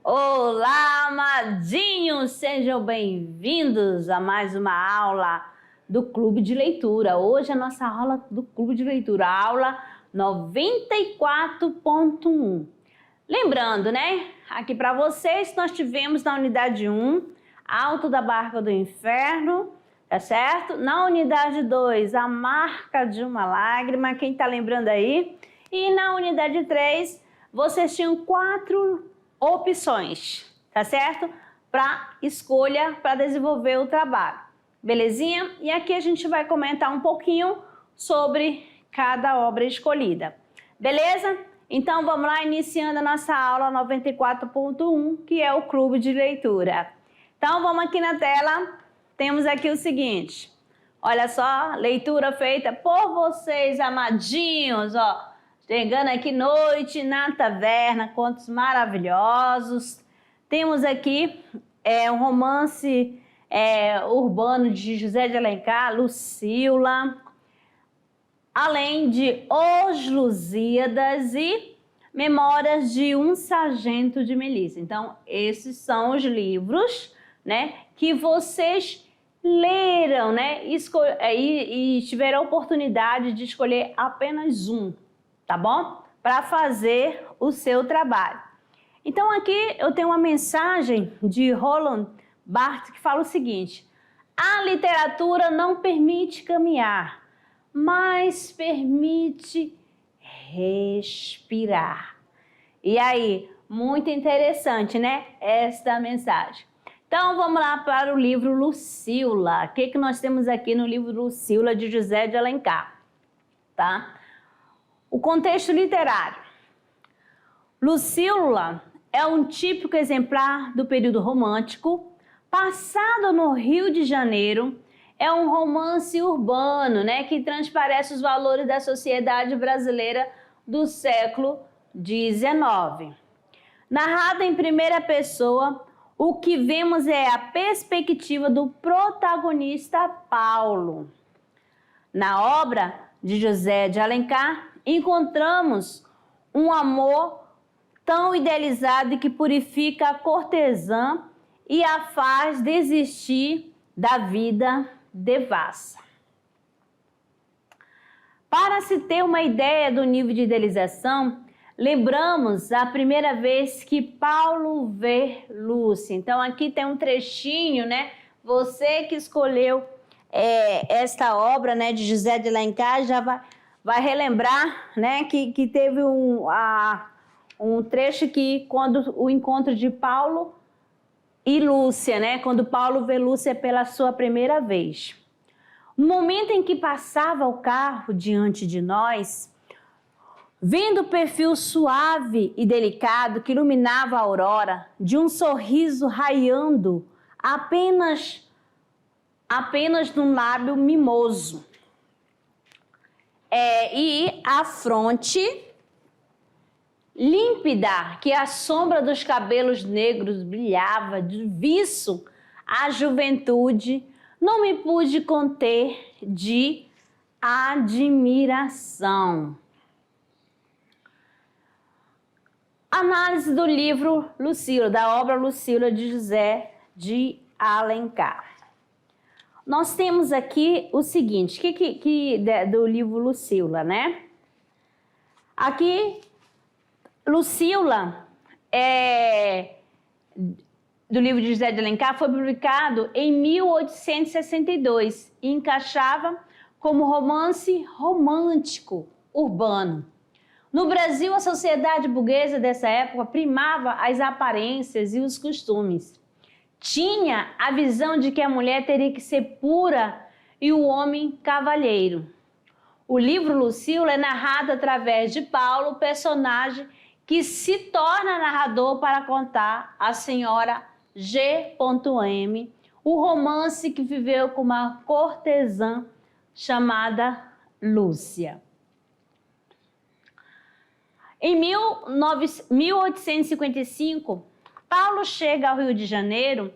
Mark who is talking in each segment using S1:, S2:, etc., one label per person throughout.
S1: Olá, amadinhos! Sejam bem-vindos a mais uma aula do Clube de Leitura. Hoje é a nossa aula do Clube de Leitura, a aula 94.1. Lembrando, né? Aqui para vocês, nós tivemos na unidade 1, Alto da Barca do Inferno, tá certo? Na unidade 2, A Marca de uma Lágrima, quem tá lembrando aí? E na unidade 3, vocês tinham 4 opções, tá certo? Para escolha, para desenvolver o trabalho, belezinha? E aqui a gente vai comentar um pouquinho sobre cada obra escolhida, beleza? Então vamos lá, iniciando a nossa aula 94.1, que é o Clube de Leitura. Então vamos aqui na tela, temos aqui o seguinte, olha só, leitura feita por vocês, amadinhos, ó. Chegando aqui noite na taverna, contos maravilhosos. Temos aqui um romance urbano de José de Alencar, Lucíula. Além de Os Lusíadas e Memórias de um Sargento de Melissa. Então, esses são os livros, né, que vocês leram, né, e tiveram a oportunidade de escolher apenas um, tá bom? Para fazer o seu trabalho. Então aqui eu tenho uma mensagem de Roland Barthes que fala o seguinte: a literatura não permite caminhar, mas permite respirar. E aí, muito interessante, né? Esta mensagem. Então vamos lá para o livro Lucíula. O que nós temos aqui no livro Lucíula de José de Alencar, tá? O contexto literário. Lucíula é um típico exemplar do período romântico, passado no Rio de Janeiro. É um romance urbano, né, que transparece os valores da sociedade brasileira do século XIX. Narrado em primeira pessoa, o que vemos é a perspectiva do protagonista Paulo. Na obra de José de Alencar, encontramos um amor tão idealizado que purifica a cortesã e a faz desistir da vida devassa. Para se ter uma ideia do nível de idealização, lembramos a primeira vez que Paulo vê Lúcia. Então aqui tem um trechinho, né? Você que escolheu esta obra, né, de José de Alencar já vai relembrar, né, que teve um trecho que quando o encontro de Paulo e Lúcia, né, quando Paulo vê Lúcia pela sua primeira vez. No momento em que passava o carro diante de nós, vendo o perfil suave e delicado que iluminava a aurora, de um sorriso raiando apenas num lábio mimoso. E a fronte límpida, que a sombra dos cabelos negros brilhava de viço à juventude, não me pude conter de admiração. Análise do livro Lucíula, da obra Lucíula de José de Alencar. Nós temos aqui o seguinte, do livro Lucíula, né? Aqui, Lucíula, do livro de José de Alencar, foi publicado em 1862 e encaixava como romance romântico urbano. No Brasil, a sociedade burguesa dessa época primava as aparências e os costumes. Tinha a visão de que a mulher teria que ser pura e o homem cavalheiro. O livro Lucíula é narrado através de Paulo, personagem que se torna narrador para contar a senhora G.M., o romance que viveu com uma cortesã chamada Lúcia. Em 1855, Paulo chega ao Rio de Janeiro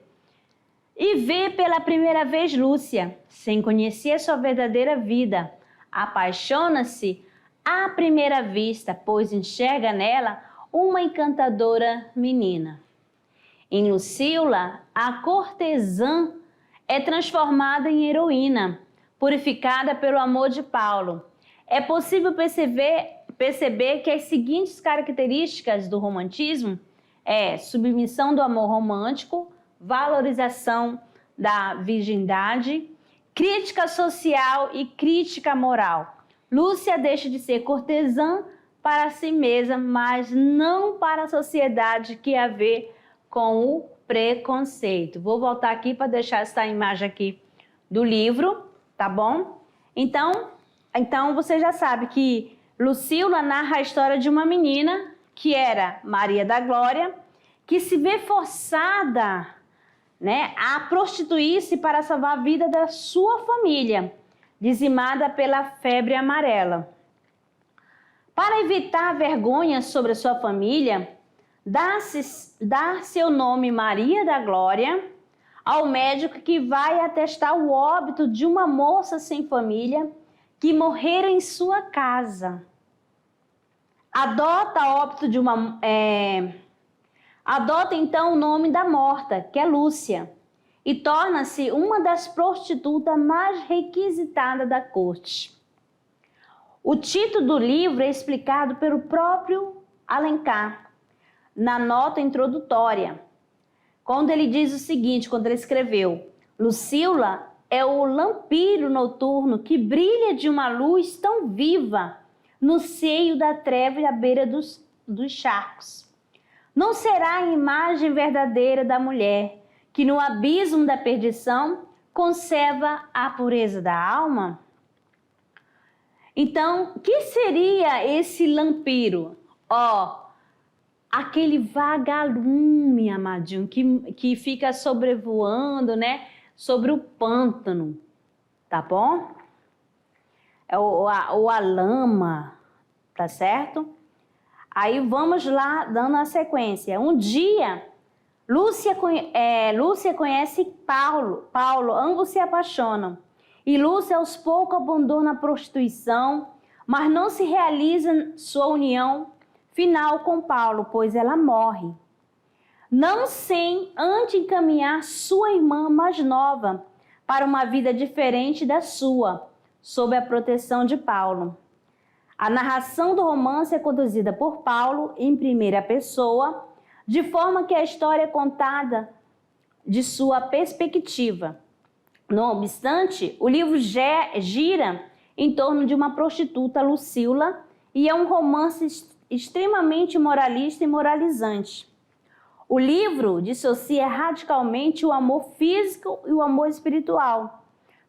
S1: e vê pela primeira vez Lúcia, sem conhecer sua verdadeira vida. Apaixona-se à primeira vista, pois enxerga nela uma encantadora menina. Em Lucila, a cortesã é transformada em heroína, purificada pelo amor de Paulo. É possível perceber que as seguintes características do romantismo é submissão do amor romântico, valorização da virgindade, crítica social e crítica moral. Lúcia deixa de ser cortesã para si mesma, mas não para a sociedade que a vê com o preconceito. Vou voltar aqui para deixar essa imagem aqui do livro, tá bom? Então você já sabe que Lucila narra a história de uma menina que era Maria da Glória, que se vê forçada, né, a prostituir-se para salvar a vida da sua família, dizimada pela febre amarela. Para evitar vergonha sobre a sua família, dá seu nome Maria da Glória ao médico que vai atestar o óbito de uma moça sem família que morrera em sua casa. Adota então o nome da morta, que é Lúcia, e torna-se uma das prostitutas mais requisitadas da corte. O título do livro é explicado pelo próprio Alencar, na nota introdutória, quando ele diz o seguinte, quando ele escreveu: Lucila é o lampiro noturno que brilha de uma luz tão viva no seio da treva e à beira dos charcos. Não será a imagem verdadeira da mulher que no abismo da perdição conserva a pureza da alma? Então, o que seria esse lampiro? Aquele vagalume, amadinho, que fica sobrevoando, né, sobre o pântano, tá bom? Ou a lama, tá certo? Aí vamos lá, dando a sequência. Um dia, Lúcia conhece Paulo, ambos se apaixonam. E Lúcia aos poucos abandona a prostituição, mas não se realiza sua união final com Paulo, pois ela morre. Não sem antes encaminhar sua irmã mais nova para uma vida diferente da sua, sob a proteção de Paulo. A narração do romance é conduzida por Paulo em primeira pessoa, de forma que a história é contada de sua perspectiva. Não obstante, o livro gira em torno de uma prostituta, Lucila, e é um romance extremamente moralista e moralizante. O livro dissocia radicalmente o amor físico e o amor espiritual.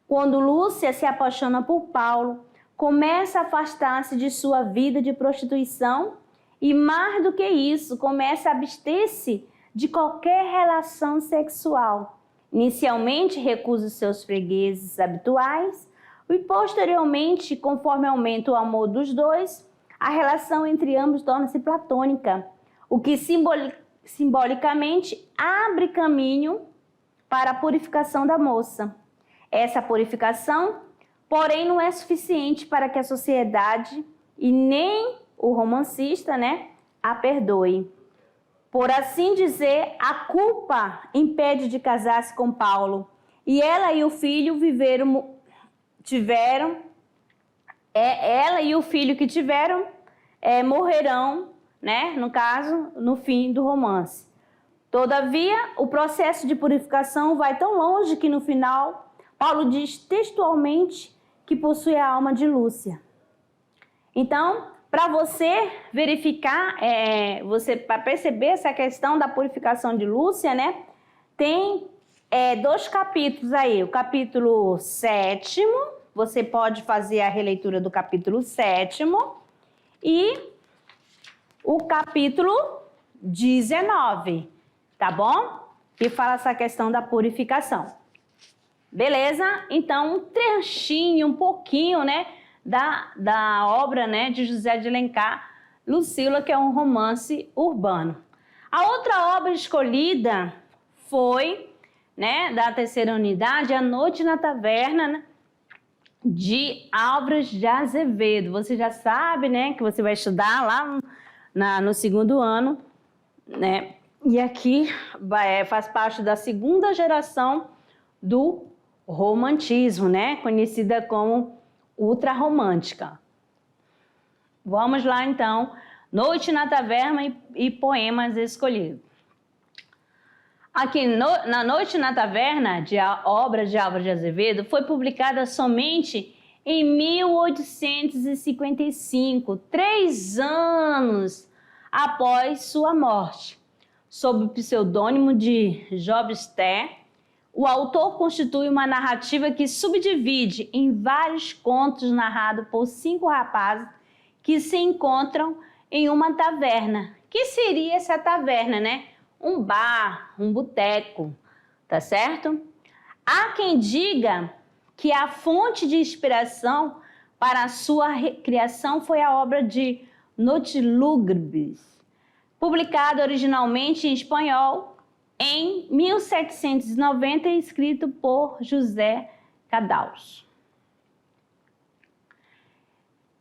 S1: Quando Lúcia se apaixona por Paulo, começa a afastar-se de sua vida de prostituição e, mais do que isso, começa a abster-se de qualquer relação sexual. Inicialmente recusa os seus fregueses habituais e posteriormente, conforme aumenta o amor dos dois, a relação entre ambos torna-se platônica, o que simbolicamente abre caminho para a purificação da moça. Essa purificação, porém, não é suficiente para que a sociedade e nem o romancista, né, a perdoe. Por assim dizer, a culpa impede de casar-se com Paulo, e ela e o filho morrerão, né, no caso, no fim do romance. Todavia, o processo de purificação vai tão longe que no final, Paulo diz textualmente que possui a alma de Lúcia. Então, para você verificar, para perceber essa questão da purificação de Lúcia, né, tem 2 capítulos aí. O capítulo 7º, você pode fazer a releitura do capítulo 7º, e o capítulo 19, tá bom? Que fala essa questão da purificação. Beleza? Então, um trechinho, um pouquinho, né, da obra, né, de José de Alencar, Lucila, que é um romance urbano. A outra obra escolhida foi né, da terceira unidade é A Noite na Taverna, né, de Álvares de Azevedo. Você já sabe, né, que você vai estudar lá no segundo ano, né? E aqui faz parte da segunda geração do romantismo, né? Conhecida como ultrarromântica. Vamos lá, então. Noite na Taverna e poemas escolhidos. Aqui, na Noite na Taverna, obra de Álvares de Azevedo, foi publicada somente em 1855, 3 anos após sua morte. Sob o pseudônimo de Jobster, o autor constitui uma narrativa que subdivide em vários contos narrados por 5 rapazes que se encontram em uma taverna. Que seria essa taverna, né? Um bar, um boteco, tá certo? Há quem diga que a fonte de inspiração para a sua criação foi a obra de Noches Lúgubres, publicado originalmente em espanhol em 1790 e escrito por José Cadalso.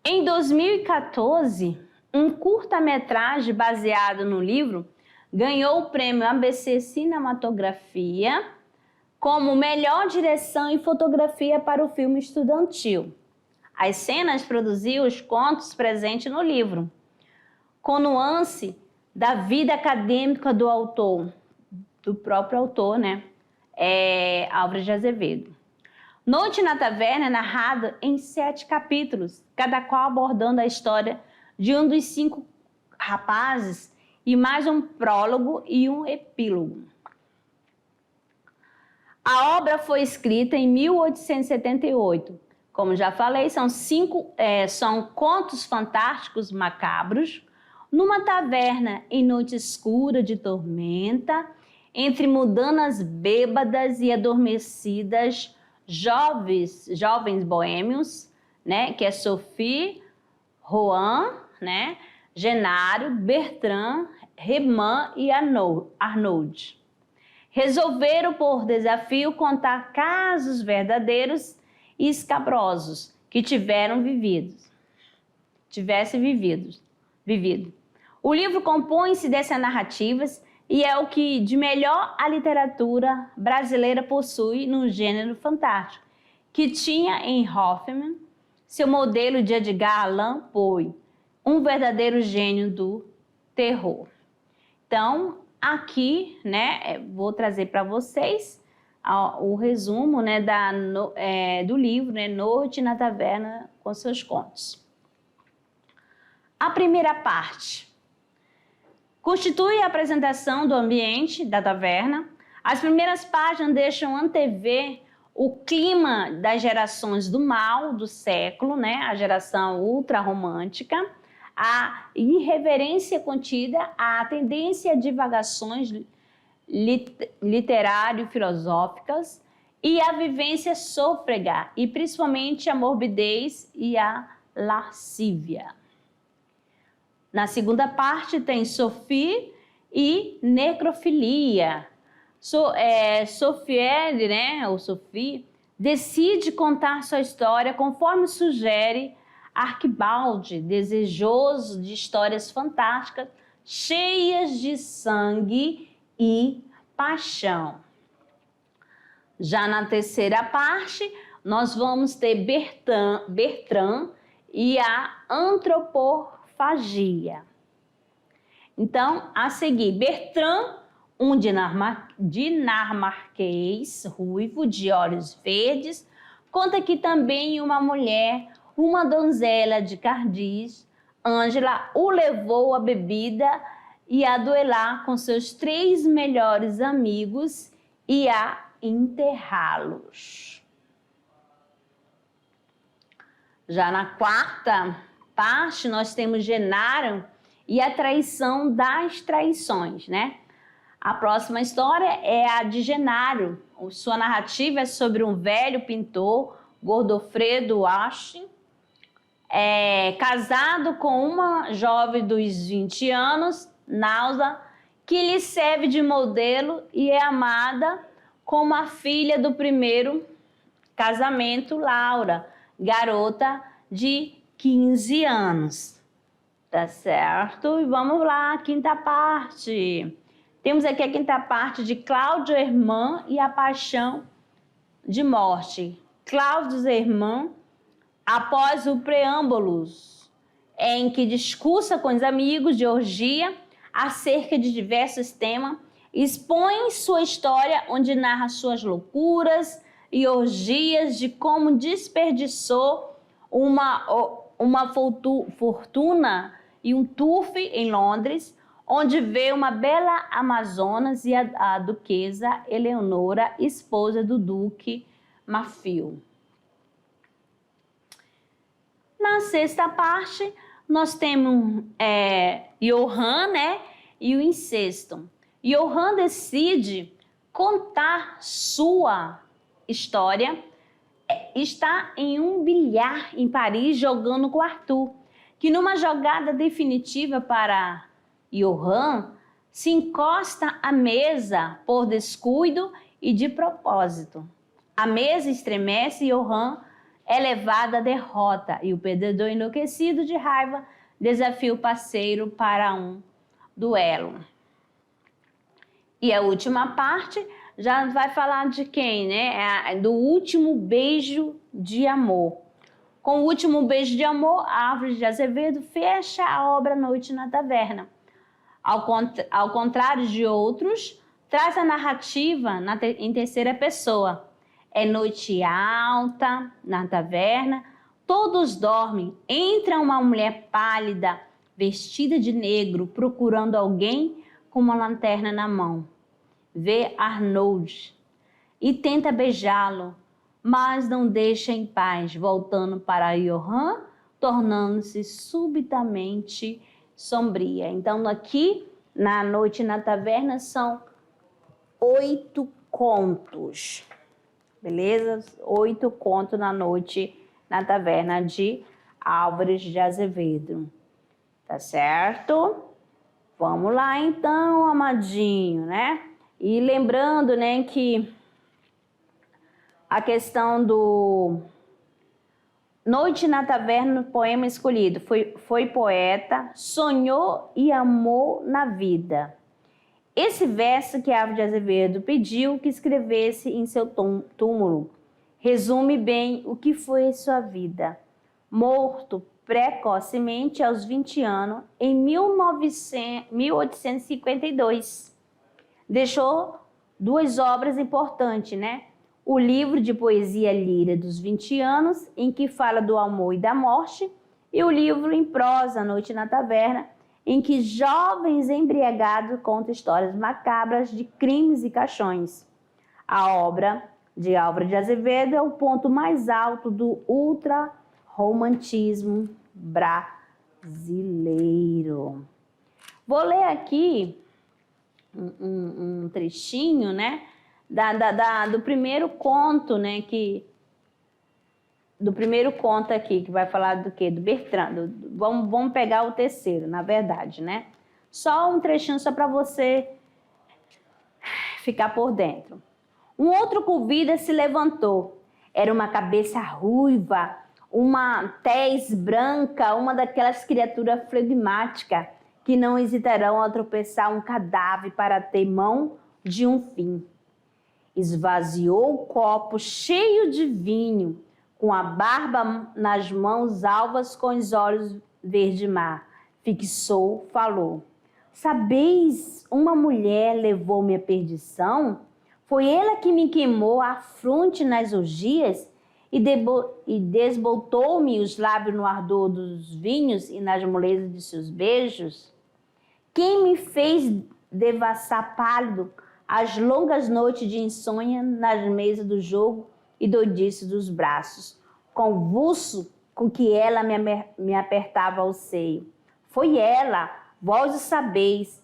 S1: Em 2014, um curta-metragem baseado no livro ganhou o prêmio ABC Cinematografia como melhor direção e fotografia para o filme estudantil. As cenas produziam os contos presentes no livro, com nuance da vida acadêmica do autor, do próprio autor, né? Álvares de Azevedo. Noite na Taverna é narrada em 7 capítulos, cada qual abordando a história de um dos 5 rapazes e mais um prólogo e um epílogo. A obra foi escrita em 1878. Como já falei, são contos fantásticos macabros, numa taverna em noite escura de tormenta, entre mudanas bêbadas e adormecidas, jovens boêmios, né, que é Sophie, Juan, né, Genário, Bertrand, Reman e Arnold. Resolveram por desafio contar casos verdadeiros e escabrosos que tivessem vivido. O livro compõe-se dessas narrativas e é o que de melhor a literatura brasileira possui no gênero fantástico, que tinha em Hoffmann seu modelo de Edgar Allan Poe, um verdadeiro gênio do terror. Então, aqui, né, vou trazer para vocês o resumo, né, do livro, né, Noite na Taverna com seus contos. A primeira parte constitui a apresentação do ambiente da taverna. As primeiras páginas deixam antever o clima das gerações do mal do século, né, a geração ultrarromântica, a irreverência contida, a tendência a divagações literário-filosóficas e a vivência sôfrega, e principalmente a morbidez e a lascívia. Na segunda parte tem Sophie e necrofilia. Sophie, né, ou Sophie, decide contar sua história conforme sugere Arquibaldi, desejoso de histórias fantásticas, cheias de sangue e paixão. Já na terceira parte, nós vamos ter Bertrand e a antropofagia. Então, a seguir, Bertrand, um dinamarquês ruivo de olhos verdes, conta que também uma mulher, uma donzela de Cardiz, Ângela, o levou à bebida e a duelar com seus 3 melhores amigos e a enterrá-los. Já na quarta parte, nós temos Genário e a traição das traições, né? A próxima história é a de Genário. Sua narrativa é sobre um velho pintor, Godofredo Ashe, casado com uma jovem dos 20 anos, Náusea, que lhe serve de modelo e é amada como a filha do primeiro casamento, Laura, garota de 15 anos. Tá certo? E vamos lá, quinta parte. Temos aqui a quinta parte de Cláudio Hermann e a Paixão de Morte. Cláudio Hermann, após o preâmbulo, em que discursa com os amigos de orgia acerca de diversos temas, expõe sua história, onde narra suas loucuras e orgias, de como desperdiçou uma fortuna e um turf em Londres, onde vê uma bela Amazonas e a duquesa Eleonora, esposa do duque Mafio. Na sexta parte, nós temos Johann, né, e o incesto. Johann decide contar sua história. Está em um bilhar em Paris jogando com Arthur, que numa jogada definitiva para Johann, se encosta à mesa por descuido e de propósito. A mesa estremece e Johann é levado à derrota e o perdedor, enlouquecido de raiva, desafia o parceiro para um duelo. E a última parte já vai falar de quem, né? Do último beijo de amor. Com o último beijo de amor, Álvares de Azevedo fecha a obra Noite na Taverna. Ao contrário de outros, traz a narrativa em terceira pessoa. É noite alta na taverna, todos dormem, entra uma mulher pálida, vestida de negro, procurando alguém com uma lanterna na mão. Vê Arnold e tenta beijá-lo, mas não deixa em paz, voltando para Johann, tornando-se subitamente sombria. Então, aqui, na Noite na Taverna, são 8 contos, beleza? 8 contos na Noite na Taverna de Álvares de Azevedo, tá certo? Vamos lá, então, amadinho, né? E lembrando, né, que a questão do Noite na Taverna, poema escolhido, foi poeta, sonhou e amou na vida. Esse verso que Álvares de Azevedo pediu que escrevesse em seu túmulo resume bem o que foi sua vida. Morto precocemente aos 20 anos, em 1852. Deixou 2 obras importantes, né? O livro de poesia Líria dos 20 anos, em que fala do amor e da morte, e o livro em prosa, Noite na Taverna, em que jovens embriagados contam histórias macabras de crimes e caixões. A obra de Álvares de Azevedo é o ponto mais alto do ultra-romantismo brasileiro. Vou ler aqui um trechinho, né, do primeiro conto, né, do primeiro conto aqui, que vai falar do quê? Do Bertrand. Vamos pegar o terceiro, na verdade, né? Só um trechinho só para você ficar por dentro. Um outro convida se levantou. Era uma cabeça ruiva, uma tez branca, uma daquelas criaturas flegmáticas que não hesitarão a tropeçar um cadáver para ter mão de um fim. Esvaziou o copo cheio de vinho, com a barba nas mãos alvas, com os olhos verde-mar. Fixou, falou: sabeis, uma mulher levou-me à perdição? Foi ela que me queimou a fronte nas orgias e desbotou-me os lábios no ardor dos vinhos e nas molezas de seus beijos? Quem me fez devassar pálido as longas noites de insônia nas mesas do jogo e doidice dos braços, convulso com que ela me apertava ao seio? Foi ela, vós o sabeis,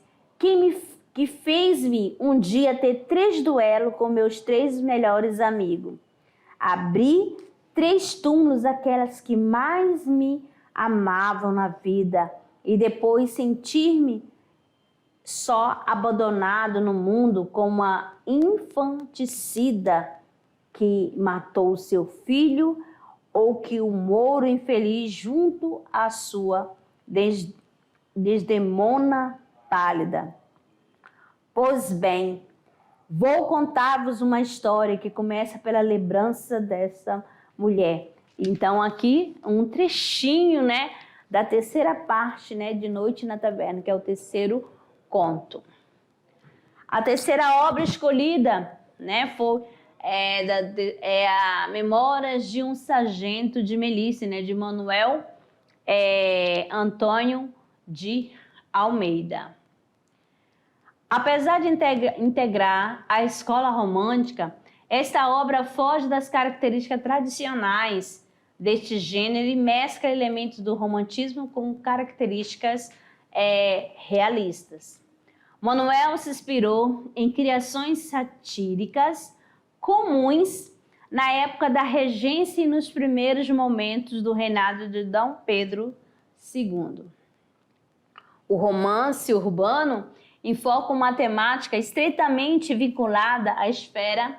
S1: que fez-me um dia ter 3 duelos com meus 3 melhores amigos. Abri 3 túmulos, aquelas que mais me amavam na vida, e depois sentir-me só abandonado no mundo como uma infanticida que matou seu filho ou que o Mouro infeliz junto à sua Desdemona pálida. Pois bem, vou contar-vos uma história que começa pela lembrança dessa mulher. Então aqui um trechinho, né, da terceira parte, né, de Noite na Taverna, que é o terceiro conto. A terceira obra escolhida, né, foi a Memórias de um Sargento de Melícia, né, de Manuel Antônio de Almeida. Apesar de integrar a escola romântica, esta obra foge das características tradicionais deste gênero e mescla elementos do romantismo com características realistas. Manuel se inspirou em criações satíricas comuns na época da regência e nos primeiros momentos do reinado de Dom Pedro II. O romance urbano enfoca uma temática estreitamente vinculada à esfera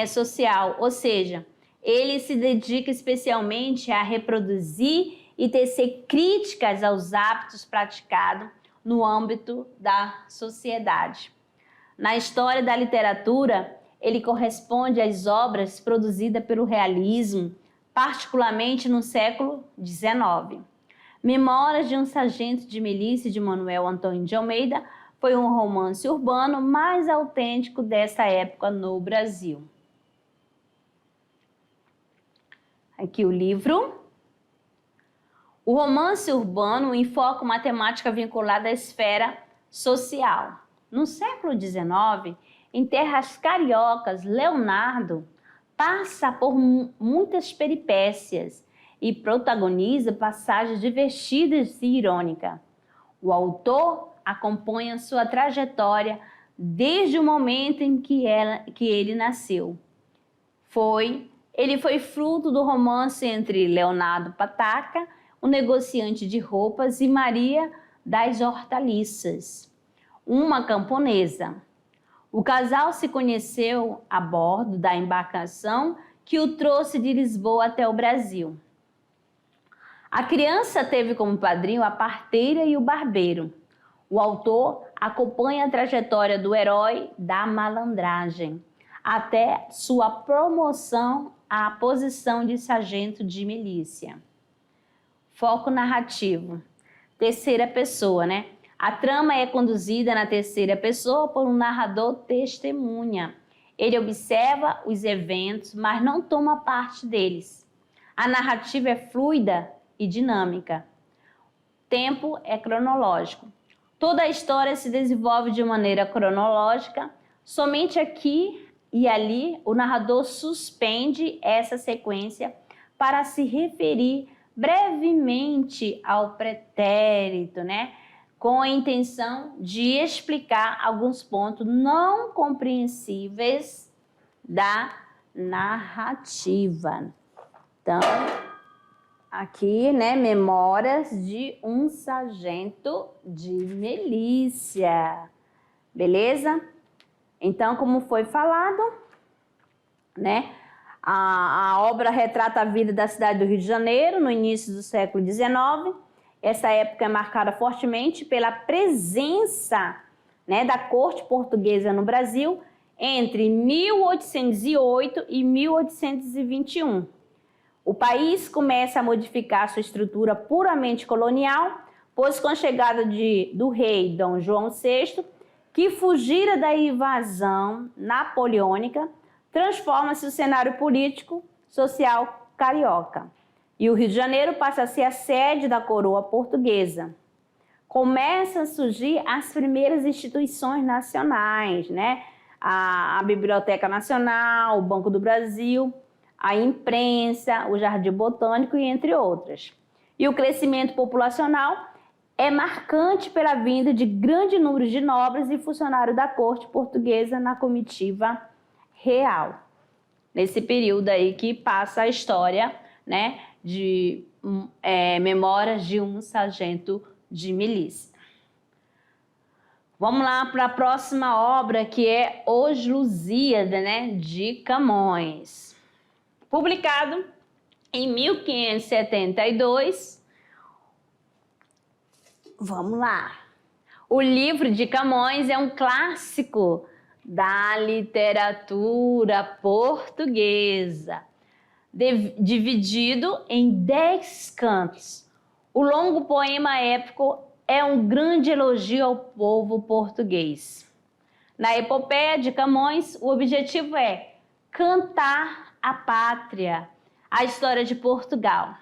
S1: social, ou seja, ele se dedica especialmente a reproduzir e tecer críticas aos hábitos praticados no âmbito da sociedade. Na história da literatura, ele corresponde às obras produzidas pelo realismo, particularmente no século XIX. Memórias de um Sargento de Melícia, de Manuel Antônio de Almeida, foi um romance urbano mais autêntico dessa época no Brasil. Aqui o livro. O romance urbano enfoca uma temática vinculada à esfera social. No século XIX, em terras cariocas, Leonardo passa por muitas peripécias e protagoniza passagens divertidas e irônicas. O autor acompanha sua trajetória desde o momento em que ele nasceu. Ele foi fruto do romance entre Leonardo Pataca, o negociante de roupas, e Maria das Hortaliças, uma camponesa. O casal se conheceu a bordo da embarcação que o trouxe de Lisboa até o Brasil. A criança teve como padrinho a parteira e o barbeiro. O autor acompanha a trajetória do herói da malandragem até sua promoção à posição de sargento de milícia. Foco narrativo. Terceira pessoa, né? A trama é conduzida na terceira pessoa por um narrador testemunha. Ele observa os eventos, mas não toma parte deles. A narrativa é fluida e dinâmica. Tempo é cronológico. Toda a história se desenvolve de maneira cronológica. Somente aqui e ali o narrador suspende essa sequência para se referir brevemente ao pretérito, né? Com a intenção de explicar alguns pontos não compreensíveis da narrativa. Então, aqui, né, Memórias de um Sargento de Melícia. Beleza? Então, como foi falado, né, a obra retrata a vida da cidade do Rio de Janeiro no início do século XIX. Essa época é marcada fortemente pela presença, né, da corte portuguesa no Brasil entre 1808 e 1821. O país começa a modificar sua estrutura puramente colonial, pois com a chegada do rei Dom João VI, que fugira da invasão napoleônica, transforma-se o cenário político social carioca. E o Rio de Janeiro passa a ser a sede da coroa portuguesa. Começam a surgir as primeiras instituições nacionais, né? A Biblioteca Nacional, o Banco do Brasil, a imprensa, o Jardim Botânico e entre outras. E o crescimento populacional é marcante pela vinda de grande número de nobres e funcionários da corte portuguesa na comitiva real. Nesse período aí que passa a história, né, de Memórias de um Sargento de Milícia. Vamos lá para a próxima obra, que é Os Lusíadas, né, de Camões. Publicado em 1572. Vamos lá. O livro de Camões é um clássico da literatura portuguesa, dividido em 10 cantos. O longo poema épico é um grande elogio ao povo português. Na epopeia de Camões, o objetivo é cantar a pátria, a história de Portugal.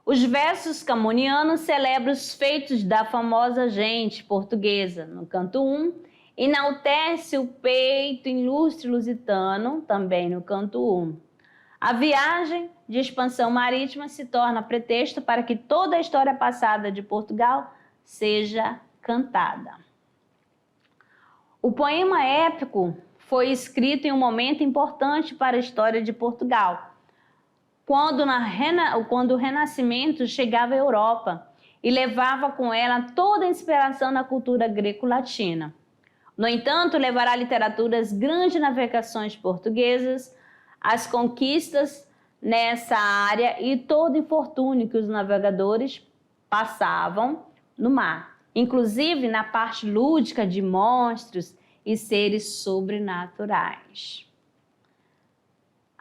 S1: Os versos camonianos celebram os feitos da famosa gente portuguesa. No canto 1, enaltece o peito ilustre lusitano, também no canto 1. A viagem de expansão marítima se torna pretexto para que toda a história passada de Portugal seja cantada. O poema épico foi escrito em um momento importante para a história de Portugal, quando o Renascimento chegava à Europa e levava com ela toda a inspiração na cultura greco-latina. No entanto, levará à literatura as grandes navegações portuguesas, as conquistas nessa área e todo infortúnio que os navegadores passavam no mar, inclusive na parte lúdica de monstros e seres sobrenaturais.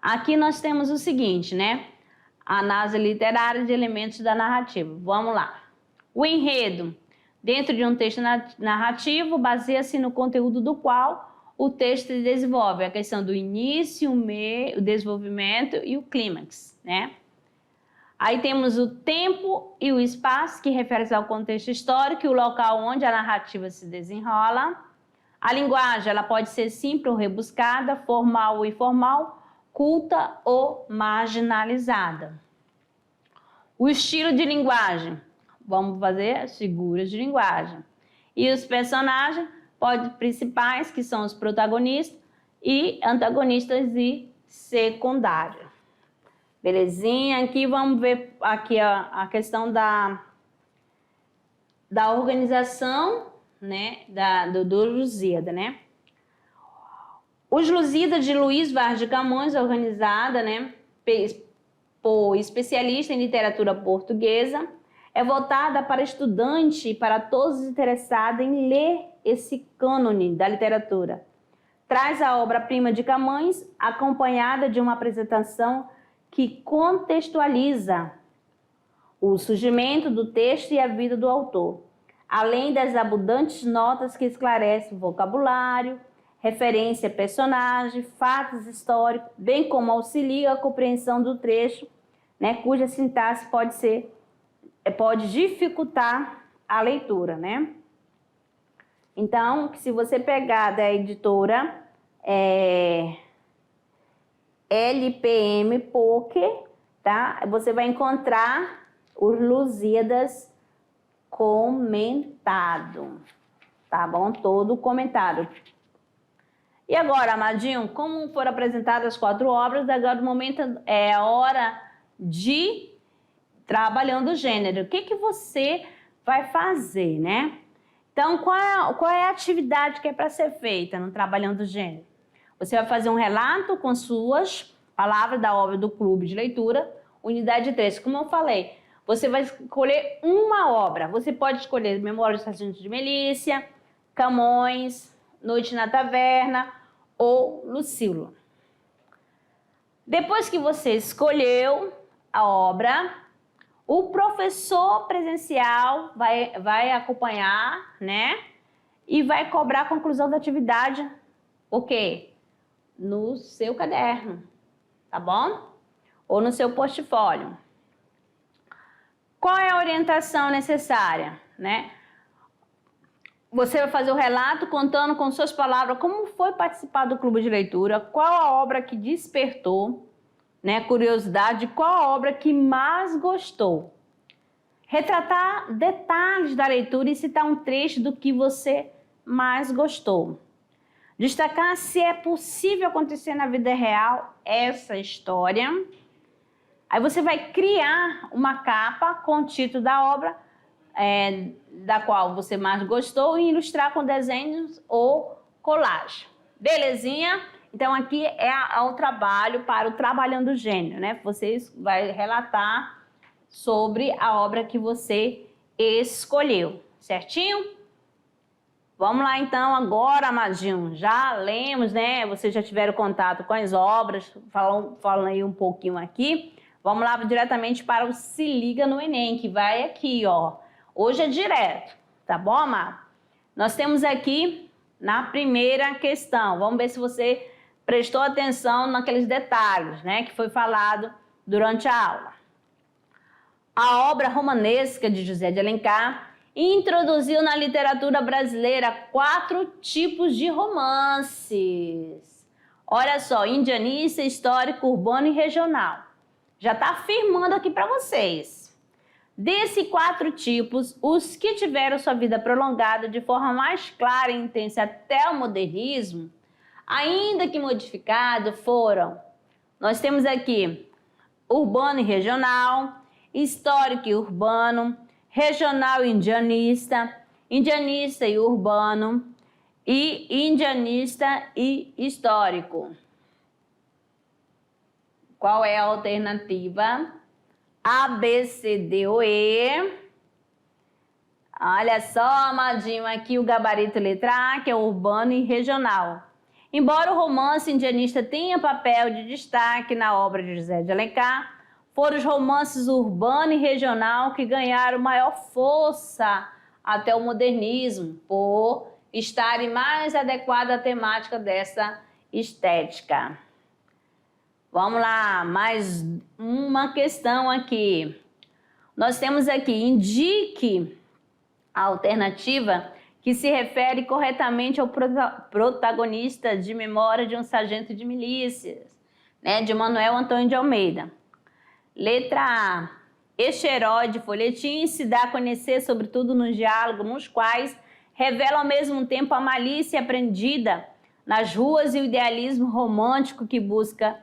S1: Aqui nós temos o seguinte, né? Análise literária de elementos da narrativa. Vamos lá. O enredo, dentro de um texto narrativo, baseia-se no conteúdo do qual o texto desenvolve a questão do início, o meio, o desenvolvimento e o clímax, né? Aí temos o tempo e o espaço, que refere-se ao contexto histórico e o local onde a narrativa se desenrola. A linguagem, ela pode ser simples ou rebuscada, formal ou informal, culta ou marginalizada. O estilo de linguagem, vamos fazer as figuras de linguagem. E os personagens principais, que são os protagonistas, e antagonistas e secundários. Belezinha? Aqui vamos ver aqui a questão da organização, né, do Lusíada, né? Os Lusíadas de Luís Vaz de Camões, organizada, né, por especialista em literatura portuguesa, é voltada para estudante e para todos os interessados em ler esse cânone da literatura. Traz a obra-prima de Camões, acompanhada de uma apresentação que contextualiza o surgimento do texto e a vida do autor, além das abundantes notas que esclarecem o vocabulário, referência a personagem, fatos históricos, bem como auxilia a compreensão do trecho, né, cuja sintaxe pode dificultar a leitura, né? Então, se você pegar da editora LPM Poker, tá? Você vai encontrar os Lusíadas comentado, tá bom? Todo comentado. E agora, amadinho, como foram apresentadas as 4 obras, agora no momento é a hora de trabalhando o gênero. O que você vai fazer, né? Então, qual é a atividade que é para ser feita no Trabalhando o Gênero? Você vai fazer um relato com suas palavras da obra do Clube de Leitura, unidade 3. Como eu falei, você vai escolher uma obra. Você pode escolher Memórias do Sargento de Melícia, Camões, Noite na Taverna ou Lucílio. Depois que você escolheu a obra, o professor presencial vai acompanhar, né? E vai cobrar a conclusão da atividade, o quê? No seu caderno, tá bom? Ou no seu portfólio. Qual é a orientação necessária, né? Você vai fazer o relato contando com suas palavras como foi participar do clube de leitura, qual a obra que despertou, né, curiosidade, qual a obra que mais gostou. Retratar detalhes da leitura e citar um trecho do que você mais gostou. Destacar se é possível acontecer na vida real essa história. Aí você vai criar uma capa com o título da obra, da qual você mais gostou e ilustrar com desenhos ou colagem. Belezinha? Então, aqui é o trabalho para o Trabalhando Gênio, né? Você vai relatar sobre a obra que você escolheu, certinho? Vamos lá, então, agora, amadinho. Já lemos, né? Vocês já tiveram contato com as obras, falam aí um pouquinho aqui. Vamos lá diretamente para o Se Liga no Enem, que vai aqui, ó. Hoje é direto, tá bom, amado? Nós temos aqui na primeira questão. Vamos ver se você prestou atenção naqueles detalhes, né, que foi falado durante a aula. A obra romanesca de José de Alencar introduziu na literatura brasileira 4 tipos de romances. Olha só, indianista, histórico, urbano e regional. Já está afirmando aqui para vocês. Desses 4 tipos, os que tiveram sua vida prolongada de forma mais clara e intensa até o modernismo, ainda que modificado, foram. Nós temos aqui urbano e regional, histórico e urbano, regional e indianista, indianista e urbano e indianista e histórico. Qual é a alternativa? A, B, C, D ou E. Olha só, amadinho, aqui o gabarito letra A, que é urbano e regional. Embora o romance indianista tenha papel de destaque na obra de José de Alencar, foram os romances urbano e regional que ganharam maior força até o modernismo, por estarem mais adequados à temática dessa estética. Vamos lá, mais uma questão aqui. Nós temos aqui, indique a alternativa que se refere corretamente ao protagonista de Memória de um Sargento de Milícias, né, de Manuel Antônio de Almeida. Letra A. Este herói de folhetim se dá a conhecer sobretudo nos diálogos, nos quais revela ao mesmo tempo a malícia aprendida nas ruas e o idealismo romântico que busca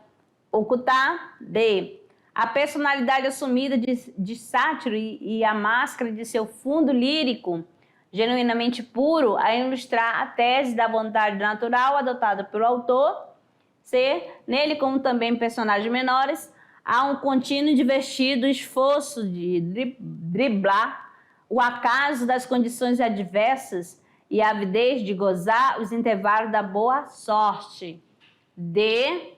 S1: ocultar. B. A personalidade assumida de sátiro e a máscara de seu fundo lírico, genuinamente puro, a ilustrar a tese da bondade natural adotada pelo autor. C. Nele, como também personagens menores, há um contínuo e divertido esforço de driblar o acaso das condições adversas e a avidez de gozar os intervalos da boa sorte. D.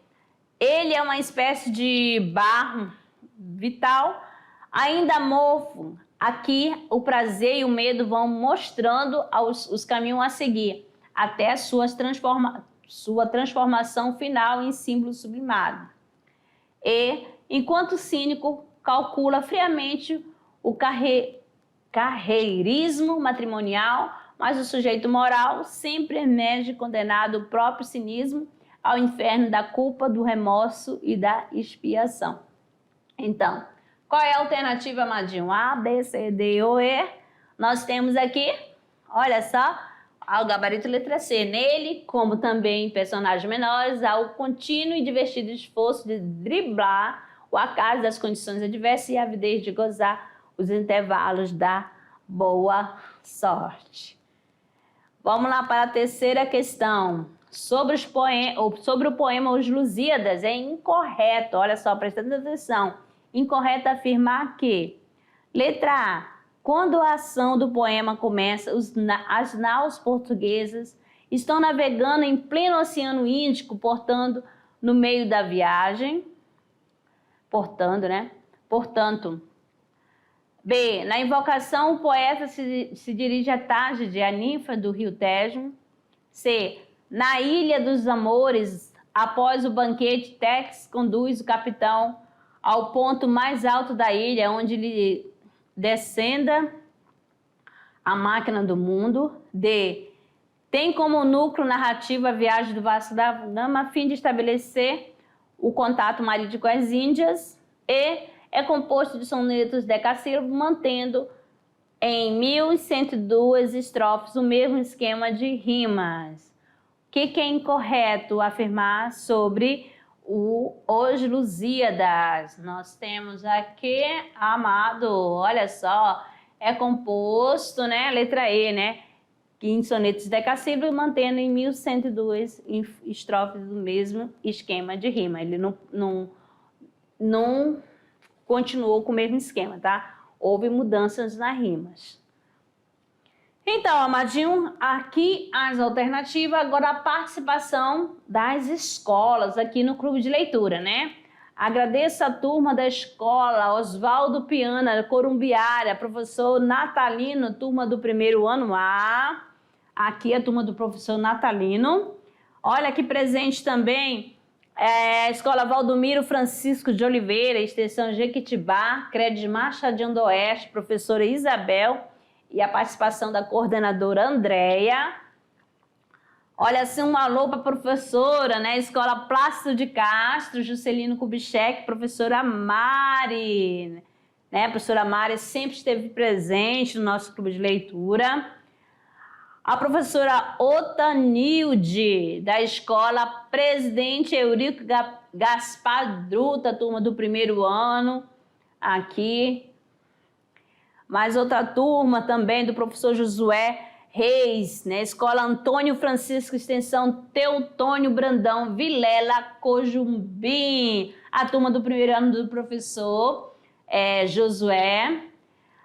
S1: Ele é uma espécie de barro vital, ainda amorfo. Aqui o prazer e o medo vão mostrando os caminhos a seguir, até sua transformação final em símbolo sublimado. E, enquanto o cínico calcula friamente o carreirismo matrimonial, mas o sujeito moral sempre emerge condenado ao próprio cinismo, ao inferno da culpa, do remorso e da expiação. Então, qual é a alternativa, amadinho? A, B, C, D ou E? Nós temos aqui, olha só, o gabarito letra C. Nele, como também em personagens menores, há o contínuo e divertido esforço de driblar o acaso das condições adversas e a avidez de gozar os intervalos da boa sorte. Vamos lá para a terceira questão. Sobre o poema Os Lusíadas, é incorreto, olha só, prestando atenção, incorreto afirmar que, letra A, quando a ação do poema começa, as naus portuguesas estão navegando em pleno Oceano Índico, portanto, no meio da viagem, Portanto, B, na invocação, o poeta se dirige à tarde a ninfa do rio Tejo. C, na Ilha dos Amores, após o banquete, Tex conduz o capitão ao ponto mais alto da ilha, onde lhe descenda a máquina do mundo. D, tem como núcleo narrativo a viagem do Vasco da Gama a fim de estabelecer o contato marítimo com as Índias. E é composto de sonetos decassílabos, mantendo em 1102 estrofes o mesmo esquema de rimas. O que é incorreto afirmar sobre Os Lusíadas? Nós temos aqui, amado, olha só, é composto, né? Letra E, né? Que em sonetos decassílabos, mantendo em 1102 estrofes do mesmo esquema de rima. Ele não continuou com o mesmo esquema, tá? Houve mudanças nas rimas. Então, amadinho, aqui as alternativas, agora a participação das escolas aqui no clube de leitura, né? Agradeço a turma da escola Oswaldo Piana, Corumbiara, professor Natalino, turma do primeiro ano A. Aqui a turma do professor Natalino. Olha aqui presente também a escola Valdomiro Francisco de Oliveira, extensão Jequitibá, Crédito Machadinho do Oeste, professora Isabel e a participação da coordenadora Andréia. Olha assim, um alô para a professora, né? Escola Plácido de Castro, Juscelino Kubitschek, professora Mari, né? A professora Mari sempre esteve presente no nosso clube de leitura. A professora Otanilde, da escola Presidente Eurico Gaspar Druta, turma do primeiro ano, aqui. Mais outra turma também do professor Josué Reis, né? Escola Antônio Francisco, extensão Teutônio Brandão, Vilela, Cojumbim. A turma do primeiro ano do professor Josué.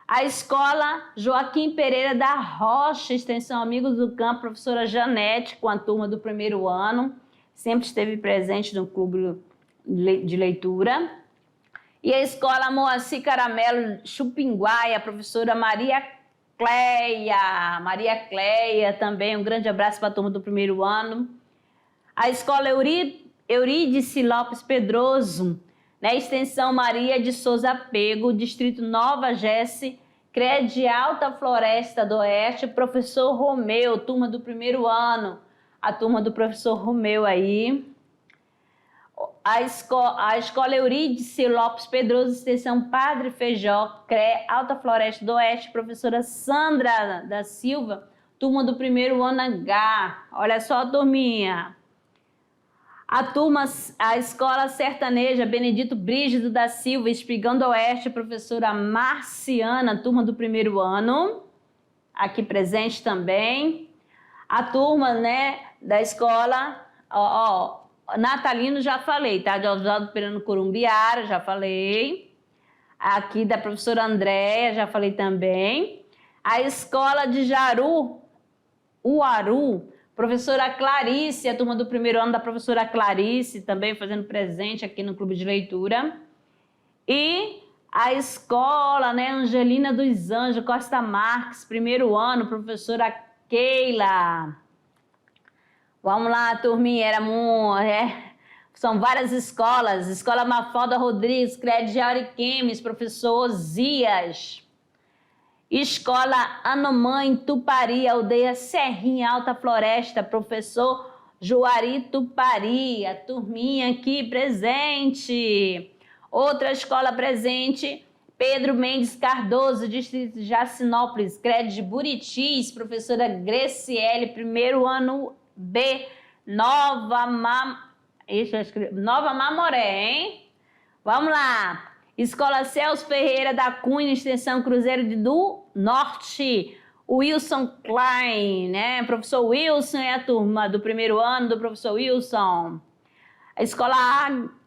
S1: A escola Joaquim Pereira da Rocha, extensão Amigos do Campo, professora Janete, com a turma do primeiro ano. Sempre esteve presente no clube de leitura. E a escola Moacir Caramelo Chupinguai, a professora Maria Cleia também, um grande abraço para a turma do primeiro ano. A escola Eurídice Lopes Pedroso, né? Extensão Maria de Souza Pego, distrito Nova Jesse, CRED Alta Floresta do Oeste, professor Romeu, turma do primeiro ano, a turma do professor Romeu aí. A escola Eurídice Lopes Pedroso, extensão Padre Feijó, CRE Alta Floresta do Oeste, professora Sandra da Silva, turma do primeiro ano H. Olha só, turminha. A escola sertaneja Benedito Brígido da Silva, Espigão do Oeste, professora Marciana, turma do primeiro ano, aqui presente também. A turma, né, da escola, Natalino já falei, tá? De Oswaldo Pereira Corumbiara, já falei. Aqui da professora Andréia, já falei também. A escola de Uaru, professora Clarice, a turma do primeiro ano da professora Clarice, também fazendo presente aqui no clube de leitura. E a escola, né, Angelina dos Anjos, Costa Marques, primeiro ano, professora Keila. Vamos lá, turminha, são várias escolas. Escola Mafalda Rodrigues, CRED Auriquemes, professor Osias. Escola Anomã Tupari, aldeia Serrinha, Alta Floresta, professor Juari Tupari, a turminha aqui presente. Outra escola presente, Pedro Mendes Cardoso, distrito de Jacinópolis, CRED Buritis, professora Greciele, primeiro ano B, Nova Mamoré, hein? Vamos lá. Escola Celso Ferreira da Cunha, extensão Cruzeiro do Norte, Wilson Klein, né? Professor Wilson é a turma do primeiro ano do professor Wilson. A Escola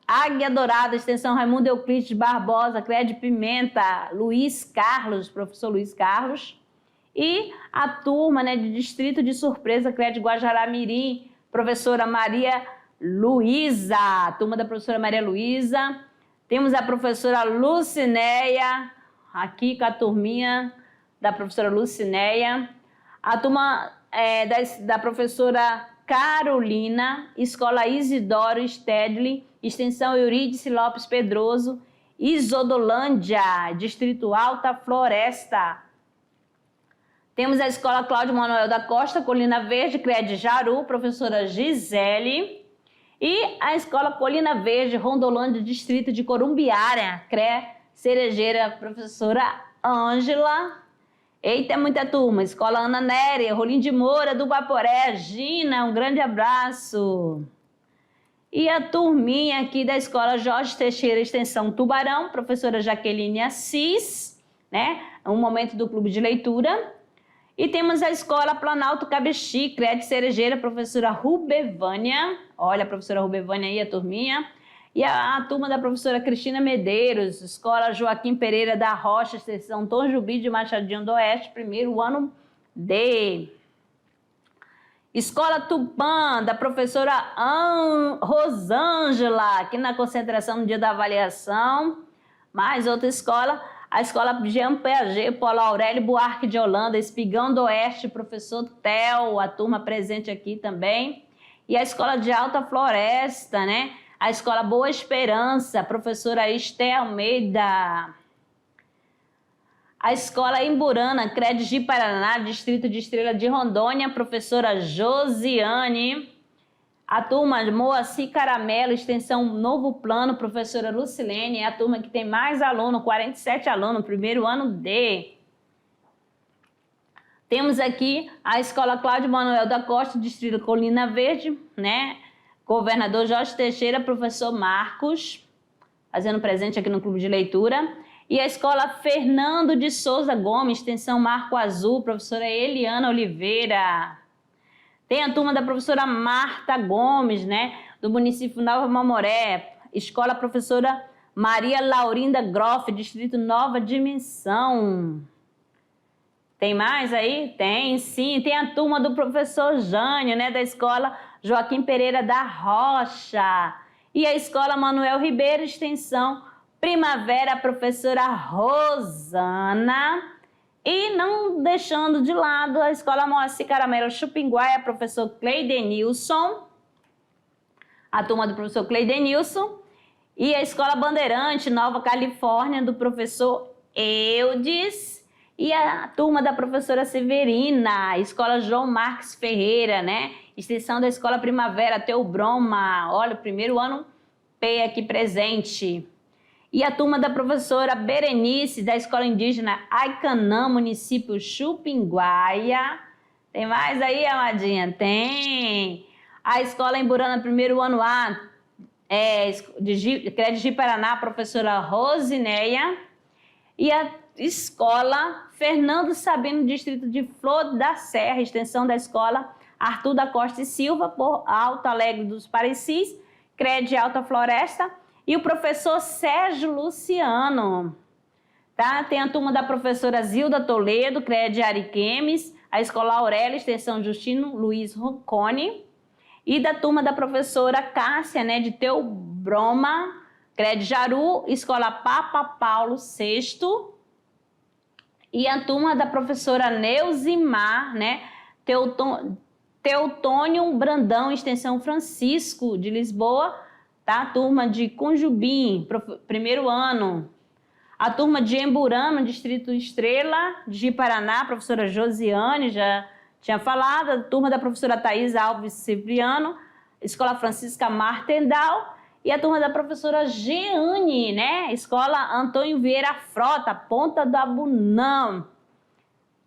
S1: Águia Dourada, extensão Raimundo Euclides Barbosa, CRED Pimenta, Luiz Carlos, professor Luiz Carlos. E a turma, né, de Distrito de Surpresa, CRED Guajará-Mirim, professora Maria Luísa, turma da professora Maria Luísa. Temos a professora Lucinéia, aqui com a turminha da professora Lucinéia. A turma da professora Carolina, Escola Isidoro Stedley, extensão Eurídice Lopes Pedroso, Isodolândia, Distrito Alta Floresta. Temos a Escola Cláudio Manuel da Costa, Colina Verde, CRED Jaru, professora Gisele. E a Escola Colina Verde, Rondolândia, Distrito de Corumbiara, CRE Cerejeira, professora Ângela. Eita, é muita turma. Escola Ana Néria, Rolim de Moura, do Guaporé, Gina, um grande abraço. E a turminha aqui da Escola Jorge Teixeira, extensão Tubarão, professora Jaqueline Assis, né? É um momento do clube de leitura. E temos a Escola Planalto Cabexi, CRED Cerejeira, professora Rubevânia. Olha a professora Rubevânia aí, a turminha. E a turma da professora Cristina Medeiros, Escola Joaquim Pereira da Rocha, Seção Tom Jubim de Machadinho do Oeste, primeiro ano D. Escola Tupã, da professora Rosângela, aqui na concentração no dia da avaliação. Mais outra escola, a Escola Jean Piaget, Paulo Aurélio Buarque de Holanda, Espigão do Oeste, professor Theo, a turma presente aqui também. E a Escola de Alta Floresta, né? A Escola Boa Esperança, professora Esté Almeida. A Escola Imburana, CRED de Paraná, Distrito de Estrela de Rondônia, professora Josiane. A turma Moacir Caramelo, Extensão Novo Plano, professora Lucilene. É a turma que tem mais aluno, 47 alunos, primeiro ano D. Temos aqui a Escola Cláudio Manuel da Costa, Distrito Colina Verde, né? Governador Jorge Teixeira, professor Marcos, fazendo presente aqui no Clube de Leitura. E a Escola Fernando de Souza Gomes, Extensão Marco Azul, professora Eliana Oliveira. Tem a turma da professora Marta Gomes, né, do município Nova Mamoré. Escola Professora Maria Laurinda Groff, Distrito Nova Dimensão. Tem mais aí? Tem, sim. Tem a turma do professor Jânio, né, da Escola Joaquim Pereira da Rocha. E a Escola Manuel Ribeiro, Extensão Primavera, professora Rosana. E não deixando de lado a Escola Moacir Caramelo Chupinguaia, professor Cleidenilson. A turma do professor Cleidenilson. E a Escola Bandeirante, Nova Califórnia, do professor Eudes. E a turma da professora Severina, Escola João Marques Ferreira, né? Extensão da Escola Primavera, Teobroma. Olha, o primeiro ano P aqui presente. E a turma da professora Berenice, da Escola Indígena Aicanã, município Chupinguaia. Tem mais aí, amadinha? Tem. A Escola Imburana, primeiro ano A, de CRED de Paraná, professora Rosineia. E a Escola Fernando Sabino, Distrito de Flor da Serra, extensão da Escola Arthur da Costa e Silva, por Alto Alegre dos Parecis, CRED Alta Floresta. E o professor Sérgio Luciano, tá? Tem a turma da professora Zilda Toledo, CRED Ariquemes, a Escola Aurélia, Extensão Justino Luiz Roncone, e da turma da professora Cássia, né, de Teobroma, CRED Jaru, Escola Papa Paulo VI, e a turma da professora Neuzimar, né, Teutônio Brandão, Extensão Francisco de Lisboa, tá? A turma de Conjubim, primeiro ano. A turma de Emburano, Distrito Estrela, de Paraná, professora Josiane, já tinha falado. A turma da professora Thaís Alves Cipriano, Escola Francisca Martendal. E a turma da professora Jeane, né? Escola Antônio Vieira Frota, Ponta do Abunão.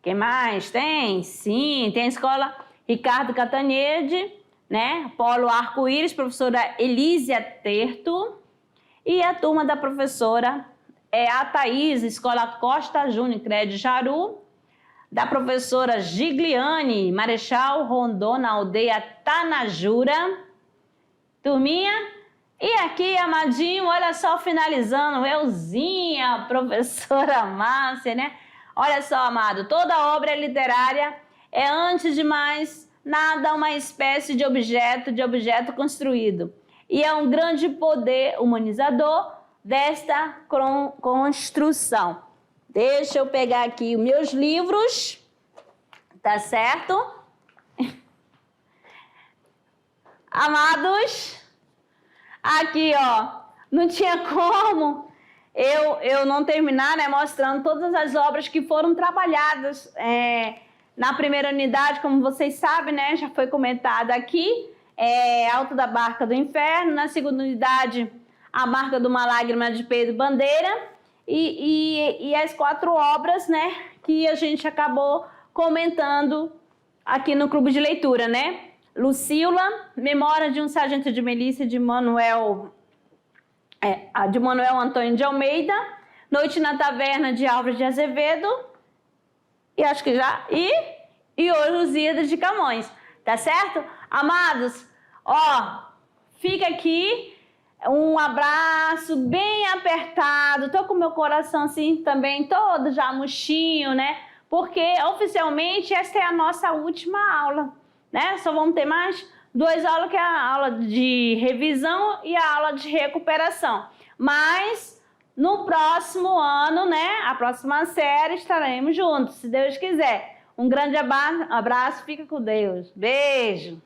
S1: Quem mais? Tem? Sim, tem a Escola Ricardo Catanhede, né? Polo Arco-Íris, professora Elísia Terto. E a turma da professora a Thaís, Escola Costa Júnior, CRED Jaru. Da professora Gigliane, Marechal Rondon, na aldeia Tanajura. Turminha. E aqui, amadinho, olha só, finalizando, Elzinha, professora Márcia, né? Olha só, amado, toda obra literária é, antes de mais nada, uma espécie de objeto construído. E é um grande poder humanizador desta construção. Deixa eu pegar aqui os meus livros, tá certo? Amados, aqui, ó, não tinha como eu não terminar, né, mostrando todas as obras que foram trabalhadas na primeira unidade, como vocês sabem, né, já foi comentado aqui, Alto da Barca do Inferno. Na segunda unidade, A Marca de uma Lágrima, de Pedro Bandeira, e as 4 obras, né, que a gente acabou comentando aqui no Clube de Leitura, né? Lucila, Memória de um Sargento de Milícia, de Manuel Antônio de Almeida. Noite na Taverna de Álvares de Azevedo. E acho que já. E hoje Lusíadas de Camões. Tá certo? Amados, ó, fica aqui. Um abraço bem apertado. Tô com meu coração assim também todo já murchinho, né? Porque oficialmente esta é a nossa última aula, né? Só vamos ter mais 2 aulas, que é a aula de revisão e a aula de recuperação. Mas no próximo ano, né? A próxima série estaremos juntos, se Deus quiser. Um grande abraço, fica com Deus. Beijo!